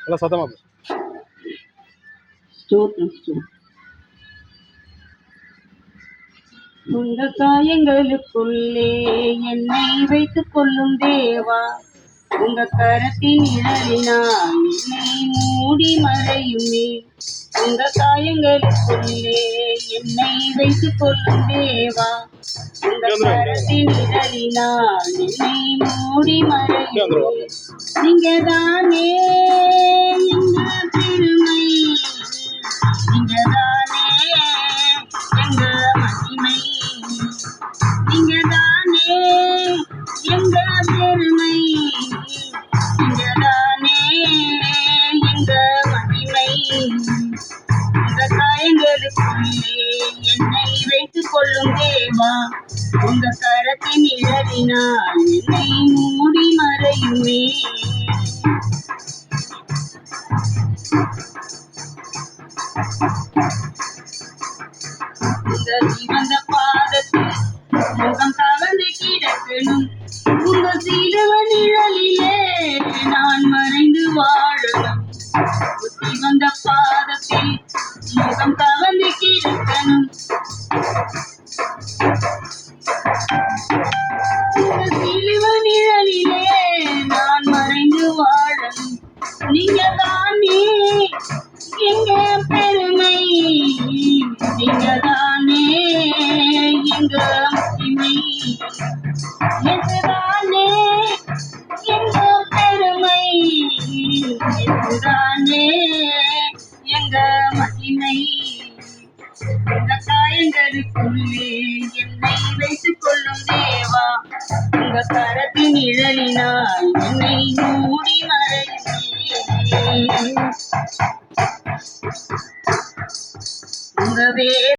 நல்லா சத்தமா உங்க காயங்களுக்குள்ளே என்னை வைத்துக் கொள்ளும் தேவா, உங்க கரத்தின் நிழலினால் என்னை மூடி மறையுமே. உங்க காயங்களுக்குள்ளே என்னை வைத்துக் கொள்ளும் தேவா, உங்க கரத்தின் நிழலினால் என்னை மூடி மறையுமே. நீங்க தானே எங்க பெருமை, நீங்க தானே எங்க மகிமை, நீங்க தானே எங்க பெருமை, நீங்க தானே எங்க மகிமை. உங்க காயங்களுக்குள்ளே என்னை வைத்துக் கொள்ளும் தேவா, உங்க கரத்தின் நிழலினால் என்னை மூடி மறையுமே. உங்க சிவந்த பாதத்தில் முகம் கவர்ந்து கிடக்கணும், உங்க சிலுவ நிழலிலே நான் மறைந்து வாழணும். சிவந்த பாதத்தில் முகம் கவர்ந்து கிடக்கணும், உங்க சிலுவ நிழலிலே நான் மறைந்து வாழணும். நீங்க தானே எங்க பெருமை, நீங்க தானே எங்க மகிமை, எதுதானே எங்க பெருமை, எதுதானே எங்க மகிமை. இந்த காயங்களுக்குள்ளே என்னை வைத்துக் கொள்ளும் தேவா, உங்க கரத்தின் நிழலினால் என்னை மூடி மறையுமே. உங்க